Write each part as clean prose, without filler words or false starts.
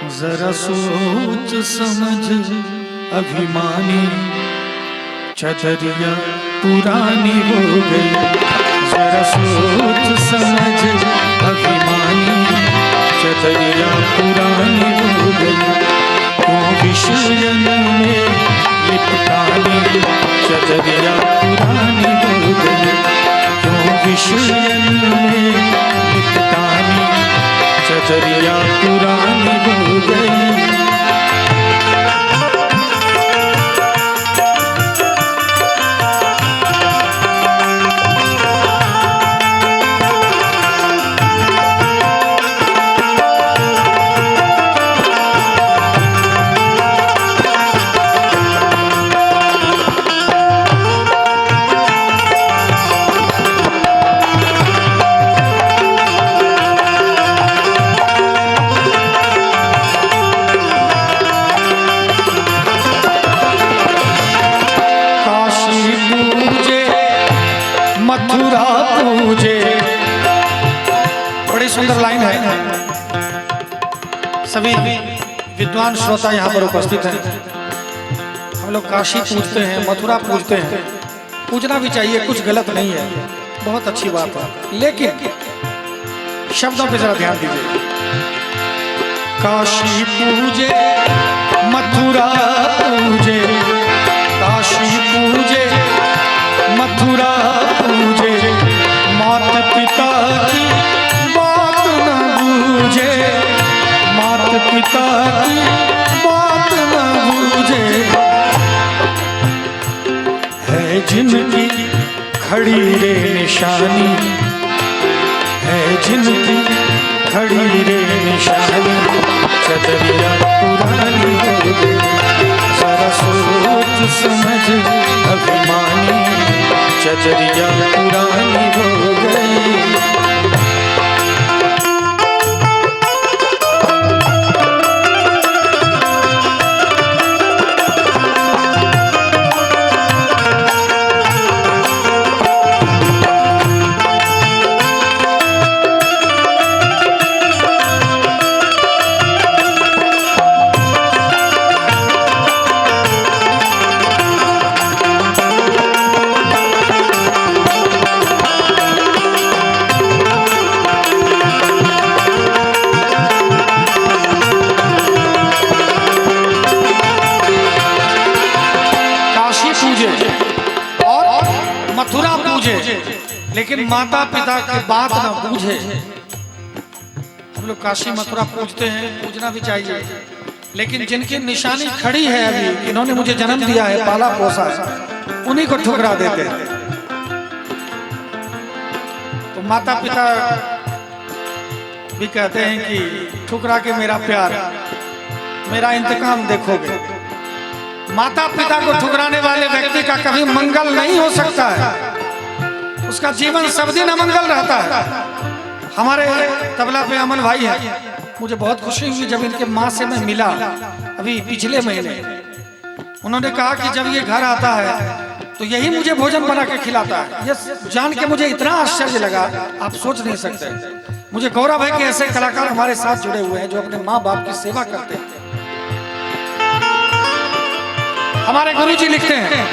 जरा सोच समझ अभिमानी, चदरिया पुरानी हो गई। जरा सोच समझ अभिमानी, चदरिया पुरानी हो गई। क्यों विषयन में लिपटानी, चदरिया पुरानी हो गई। क्यों विषयन में लिपटानी, चदरिया पुरानी हो गई। मथुरा पूजे, बड़ी सुंदर लाइन है। सभी विद्वान श्रोता यहाँ पर उपस्थित हैं। हम लोग काशी पूजते हैं, मथुरा पूजते हैं, पूजना भी चाहिए, कुछ गलत नहीं है, बहुत अच्छी बात है। लेकिन शब्दों पे जरा ध्यान दीजिए। काशी पूजे मथुरा पूजे, काशी पूजे मथुरा पूजे, माता पिता की बात न बूझे, माता पिता की बात न बूझे। है जिनकी खड़ी रे निशानी, है जिनकी खड़ी रे निशानी, चदरिया पुरानी हो गई। जरा सोच समझ अभिमानी, चदरिया पुरानी हो गई। मथुरा पूजे लेकिन माता पिता की बात ना पूछे। हम लोग काशी मथुरा पूजते हैं, पूजना भी चाहिए, लेकिन जिनकी निशानी खड़ी है, अभी इन्होंने मुझे जन्म दिया है, पाला पोसा है, उन्हीं को ठुकरा देते हैं। तो माता पिता भी कहते हैं कि ठुकरा के मेरा प्यार, मेरा इंतकाम देखोगे। माता पिता को ठुकराने वाले व्यक्ति का कभी मंगल नहीं हो सकता है, उसका जीवन सब दिन अमंगल रहता है। हमारे तबला पे अमन भाई है, मुझे बहुत खुशी हुई जब इनके माँ से मैं मिला अभी पिछले महीने। उन्होंने कहा कि जब ये घर आता है तो यही मुझे भोजन बना के खिलाता है। ये जान के मुझे इतना आश्चर्य लगा, आप सोच नहीं सकते। मुझे गौरव है कि ऐसे कलाकार हमारे साथ जुड़े हुए हैं जो अपने माँ बाप की सेवा करते हैं। हमारे गुरुजी लिखते हैं,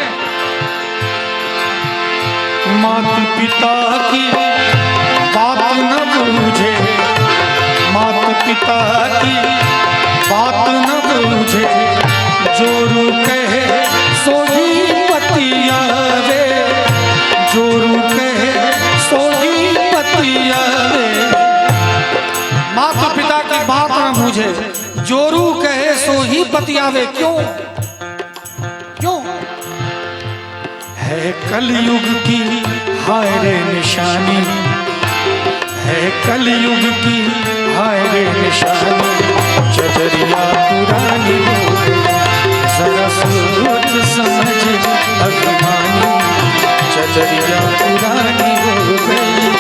माता पिता की बात न बूझे, माता पिता की बात न बूझे, जोरू कहे सो ही पतियावे, जोरू कहे सो ही पतियावे। माता पिता की बात न बूझे, जोरू कहे सो ही पतियावे। क्यों क्यों? है कलयुग की हाय रे निशानी, है कलयुग की हाय रे निशानी, चदरिया पुरानी हो गई। जरा सोच समझ अभिमानी, चदरिया पुरानी हो गई।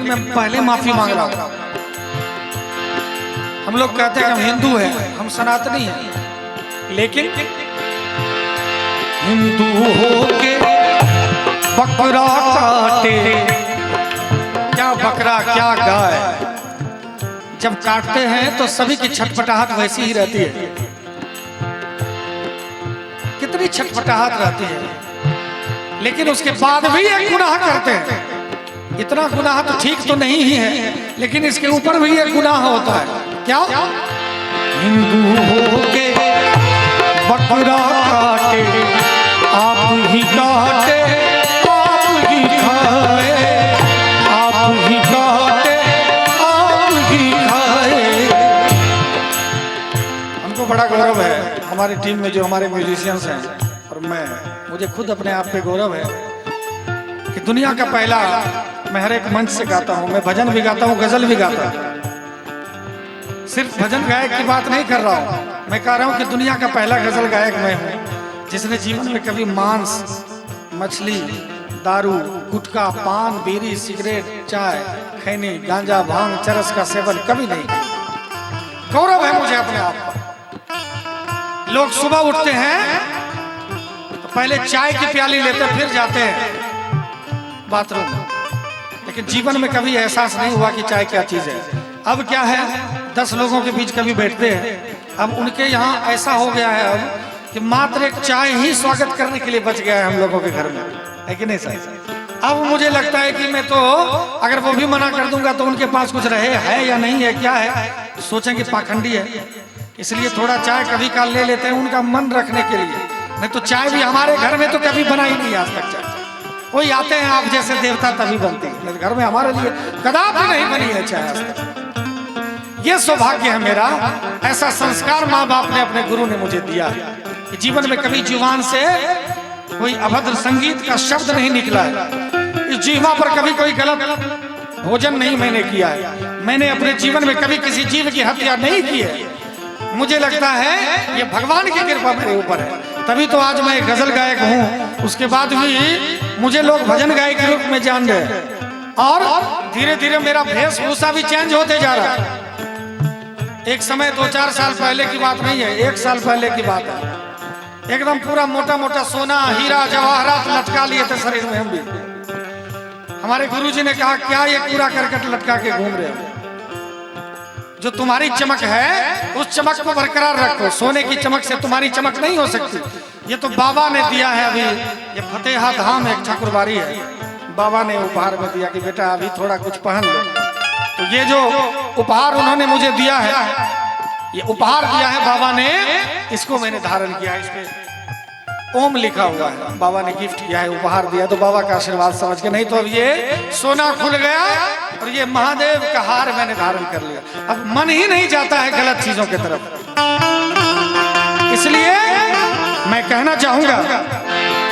लेकिन मैं पहले माफी मांग रहा हूं। हम लोग कहते हैं कि हम हिंदू हैं, हम सनातनी हैं, लेकिन हिंदू होके बकरा काटे, क्या बकरा क्या गाय, जब काटते हैं तो सभी की छटपटाहट वैसी ही रहती है। कितनी छटपटाहट रहती है, लेकिन उसके बाद भी एक गुनाह करते हैं। इतना गुनाह तो ठीक तो नहीं ही है, लेकिन इसके ऊपर भी एक गुनाह होता है। क्या? हिंदू होके बकरा काटे, आप ही काटे आप ही खाए, आप ही काटे आप ही खाए। हमको बड़ा गौरव है हमारी टीम में जो हमारे म्यूजिशियंस हैं, और मुझे खुद अपने आप पे गौरव है कि दुनिया का पहला, मैं हर एक मंच से गाता हूँ, मैं भजन भी गाता हूँ, गजल भी गाता हूँ। सिर्फ भजन गायक की बात नहीं कर रहा हूँ, मैं कह रहा हूँ कि दुनिया का पहला गजल गायक मैं हूँ, जिसने जीवन में कभी मांस, मछली, दारू, गुटखा, पान, बीड़ी, सिगरेट, चाय, खैनी, गांजा, भांग, चरस का सेवन कभी नहीं किया। गौरव है मुझे अपने आप पर। लोग सुबह उठते हैं तो पहले चाय की प्याली लेते, फिर जाते हैं बाथरूम, लेकिन जीवन में कभी एहसास नहीं हुआ कि चाय क्या चीज है। अब क्या है, 10 लोगों के बीच कभी बैठते हैं, अब उनके यहाँ ऐसा हो गया है अब कि मात्र एक चाय ही स्वागत करने के लिए बच गया है हम लोगों के घर में, है कि नहीं सर? अब मुझे लगता है कि मैं तो अगर वो भी मना कर दूंगा तो उनके पास कुछ रहे है या नहीं है, क्या है, सोचेंगे पाखंडी है, इसलिए थोड़ा चाय कभी काल ले लेते हैं उनका मन रखने के लिए। नहीं तो चाय भी हमारे घर में तो कभी बनाई नहीं आज तक चाय। कोई आते हैं आप जैसे देवता तभी बनती है, घर में हमारे लिए कदापि नहीं बनी है चाय आज तक। ये सौभाग्य है मेरा, ऐसा संस्कार माँ बाप ने, अपने गुरु ने मुझे दिया कि जीवन में कभी जुबान से कोई अभद्र संगीत का शब्द नहीं निकला है, इस जीवा पर कभी कोई गलत भोजन नहीं मैंने किया है, मैंने अपने जीवन में कभी किसी जीव की हत्या नहीं की है। मुझे लगता है ये भगवान की कृपा मेरे ऊपर है, तभी तो आज मैं गजल गायक हूँ। उसके बाद भी मुझे लोग भजन गायक के रूप में जान रहे हैं, और धीरे धीरे मेरा वेशभूषा भी चेंज होते जा रहा है। एक समय 2-4 साल पहले की बात नहीं है, 1 साल पहले की बात है, एकदम पूरा मोटा मोटा सोना, हीरा, जवाहरात लटका लिए थे शरीर में हम भी। हमारे गुरुजी ने कहा, क्या ये पूरा करकट लटका के घूम रहे हो? जो तुम्हारी चमक है उस चमक को बरकरार रखो, सोने की चमक से तुम्हारी चमक नहीं हो सकती। ये तो बाबा ने दिया है, अभी ये फतेहा धाम एक ठाकुरबाड़ी है, बाबा ने उपहार में दिया कि बेटा अभी थोड़ा कुछ पहन लो। तो ये जो उपहार उन्होंने मुझे दिया है, ये उपहार दिया है बाबा ने, इसको मैंने धारण किया, इस पे ओम लिखा हुआ है, बाबा ने गिफ्ट किया है, उपहार दिया, तो बाबा का आशीर्वाद समझ के। नहीं तो अब ये सोना खुल गया और ये महादेव का हार मैंने धारण कर लिया, अब मन ही नहीं जाता है गलत चीजों की तरफ। इसलिए मैं कहना चाहूंगा,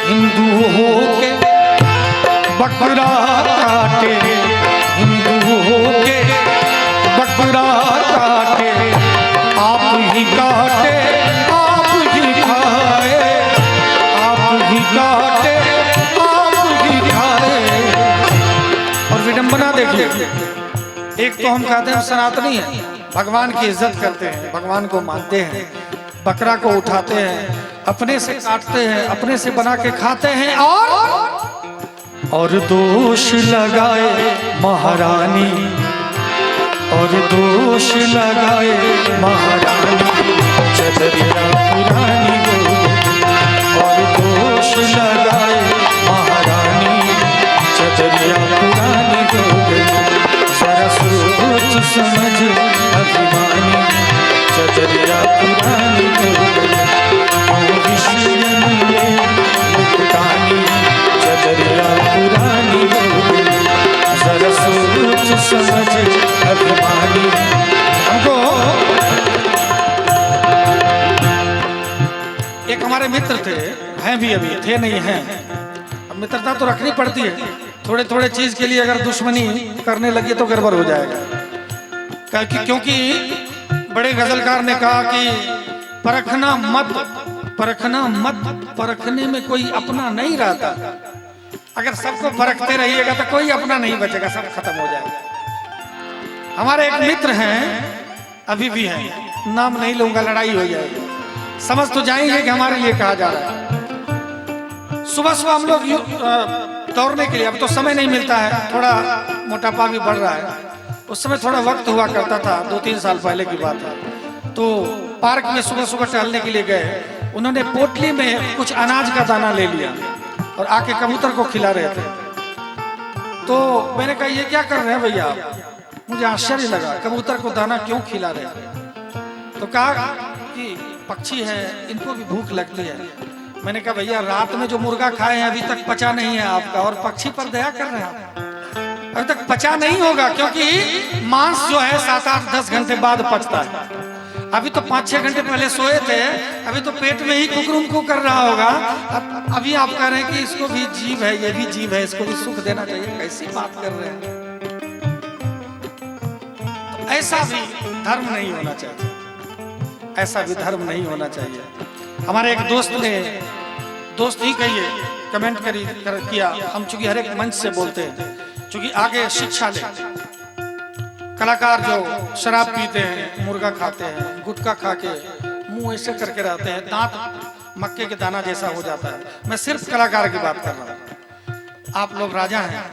हिंदू होके बकरा काटे, हिंदू होके बकरा काटे, आप ही काटे आप ही खाए, आप ही काटे आप ही खाए। और विडंबना देखिए, एक तो हम कहते हैं सनातनी है, भगवान की इज्जत करते हैं, भगवान को मानते हैं, बकरा को उठाते हैं, अपने से काटते हैं, अपने से बना के खाते हैं, और दोष लगाए महारानी, और दोष लगाए महारानी, चदरिया पुरानी हो, और दोष लगाए महारानी, चदरिया पुरानी हो गई। जरा सोच समझ अभिमानी, चदरिया पुरानी हो गई। विषयन में मुक्तानी, चदरिया पुरानी हो गई। जरा सोच समझ अभिमानी। हमको एक हमारे मित्र थे, हैं भी, अभी थे नहीं हैं, अब मित्रता तो रखनी पड़ती है, थोड़े थोड़े चीज के लिए अगर दुश्मनी करने लगी तो गड़बड़ हो जाएगा। क्योंकि बड़े गजलकार ने कहा कि परखना मत, परखना मत, परखने में कोई अपना नहीं रहता। अगर सबको परखते रहिएगा तो कोई अपना नहीं बचेगा, सब खत्म हो जाएगा। हमारे एक मित्र हैं, अभी भी हैं, नाम नहीं लूंगा, लड़ाई हो जाएगी, समझ तो जाएंगे कि हमारे लिए कहा जा रहा है। सुबह सुबह हम लोग दौड़ने के लिए, अब तो समय नहीं मिलता है, थोड़ा मोटापा भी बढ़ रहा है, उस समय थोड़ा वक्त हुआ करता था, 2-3 साल पहले की बात है। तो पार्क में सुबह सुबह टहलने के लिए गए, उन्होंने पोटली में कुछ अनाज का दाना ले लिया और आके कबूतर को खिला रहे थे। तो मैंने कहा ये क्या कर रहे हैं भैया, मुझे आश्चर्य लगा, कबूतर को दाना क्यों खिला रहे हैं? तो कहा कि पक्षी है, इनको भी भूख लगती है। मैंने कहा भैया रात में जो मुर्गा खाए हैं अभी तक पचा नहीं है आपका, और पक्षी पर दया कर रहे हैं आप, अभी तक पचा नहीं होगा, क्योंकि मांस जो है 7-8-10 घंटे बाद पचता है। अभी तो 5-6 घंटे पहले सोए थे, अभी तो पेट में ही कुकरुम कर रहा होगा। अभी आप कह रहे हैं कि इसको भी जीव है, ये भी जीव है, इसको भी सुख देना चाहिए, कैसी बात कर रहे हैं? तो ऐसा भी धर्म नहीं होना चाहिए, ऐसा भी धर्म नहीं होना चाहिए। हमारे एक दोस्त ने, दोस्त ही कहिए, कमेंट किया, हम चूंकि हर एक मंच से बोलते हैं, चूंकि आगे शिक्षा ले, कलाकार जो शराब पीते हैं, मुर्गा खाते हैं, गुटखा खा के मुंह ऐसे करके रहते हैं, दांत मक्के के दाना जैसा हो जाता है। मैं सिर्फ कलाकार की बात कर रहा हूँ, आप लोग राजा हैं,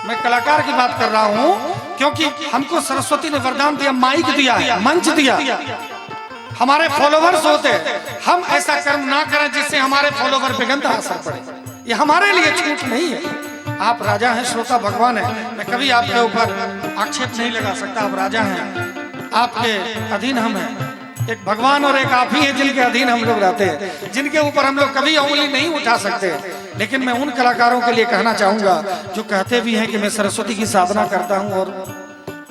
मैं कलाकार की बात कर रहा हूँ, क्योंकि हमको सरस्वती ने वरदान दिया, माइक दिया है, मंच दिया, हमारे फॉलोवर्स होते हैं, हम ऐसा कर्म ना करें जिससे हमारे फॉलोवर पे गंदा असर पड़े। ये हमारे लिए छूट नहीं है। आप राजा हैं, श्रोता भगवान है, मैं कभी आपके ऊपर आक्षेप नहीं लगा सकता, आप राजा हैं, आपके अधीन हम हैं। एक भगवान और एक आप ही हैं जिनके अधीन हम लोग रहते हैं, जिनके ऊपर हम लोग कभी उंगली नहीं उठा सकते। लेकिन मैं उन कलाकारों के लिए कहना चाहूंगा जो कहते भी हैं कि मैं सरस्वती की साधना करता हूँ और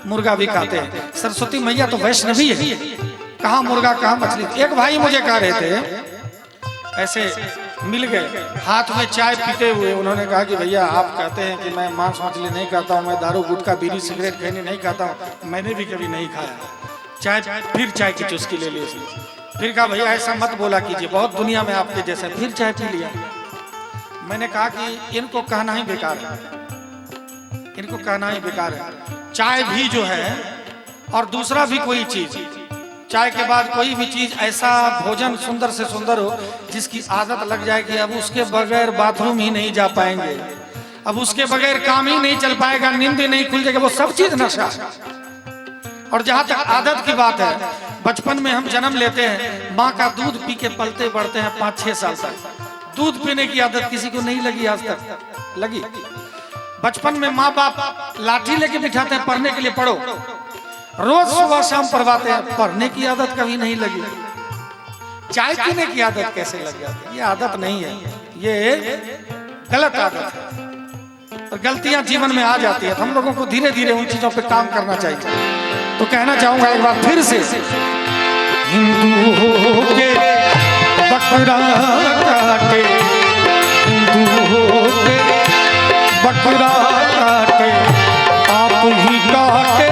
मुर्गा भी खाते हैं। सरस्वती मैया तो वैष्णवी है, कहाँ मुर्गा कहाँ मछली। एक भाई मुझे कह रहे थे, ऐसे मिल गए हाथ में चाय पीते हुए, उन्होंने कहा कि भैया आप कहते हैं कि मैं मांस मछली नहीं खाता हूँ, मैं दारू गुटखा बीड़ी सिगरेट खैनी नहीं खाता हूँ, मैंने भी कभी नहीं खाया चाय। फिर चाय की चुस्की ले ली उसने, फिर कहा भैया ऐसा मत बोला कीजिए, बहुत दुनिया में आपके जैसे। फिर चाय पी लिया। मैंने कहा कि इनको कहना ही बेकार है, इनको कहना ही बेकार है। चाय भी जो है और दूसरा भी कोई चीज, चाय के बाद कोई भी चीज, ऐसा भोजन सुंदर से सुंदर हो जिसकी आदत लग जाए कि अब उसके बगैर बाथरूम ही नहीं जा पाएंगे, अब उसके बगैर काम ही नहीं चल पाएगा, नींद ही नहीं खुल जाएगी, वो सब चीज नशा। और जहां तक आदत की बात है, बचपन में हम जन्म लेते हैं, माँ का दूध पी के पलते बढ़ते हैं 5-6 साल तक। दूध पीने की आदत किसी को नहीं लगी आज तक? लगी। बचपन में माँ बाप लाठी लेके बिठाते हैं, पढ़ने के लिए पढ़ो, रोज सुबह शाम पढ़वाते हैं, पढ़ने की आदत कभी नहीं लगी। चाय पीने की आदत कैसे लग जाती है? ये आदत नहीं है, ये गलत आदत है, और गलतियां जीवन में आ जाती है। हम लोगों को धीरे धीरे उन चीजों पे काम करना चाहिए। तो कहना चाहूंगा एक बार फिर से, हिंदू हो के बकरा काटे, हिंदू हो के बकरा काटे, आप ही काटे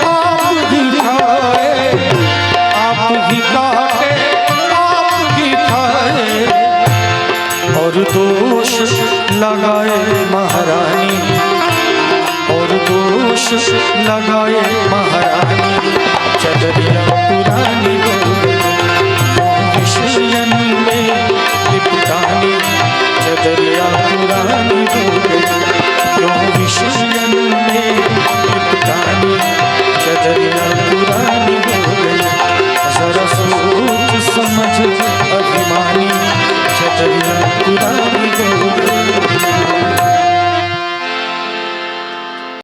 आप ही खाए, आप ही काटे आप ही खाए, और दोष लगाए महारानी, और दोष लगाए महारानी, चदरिया पुरानी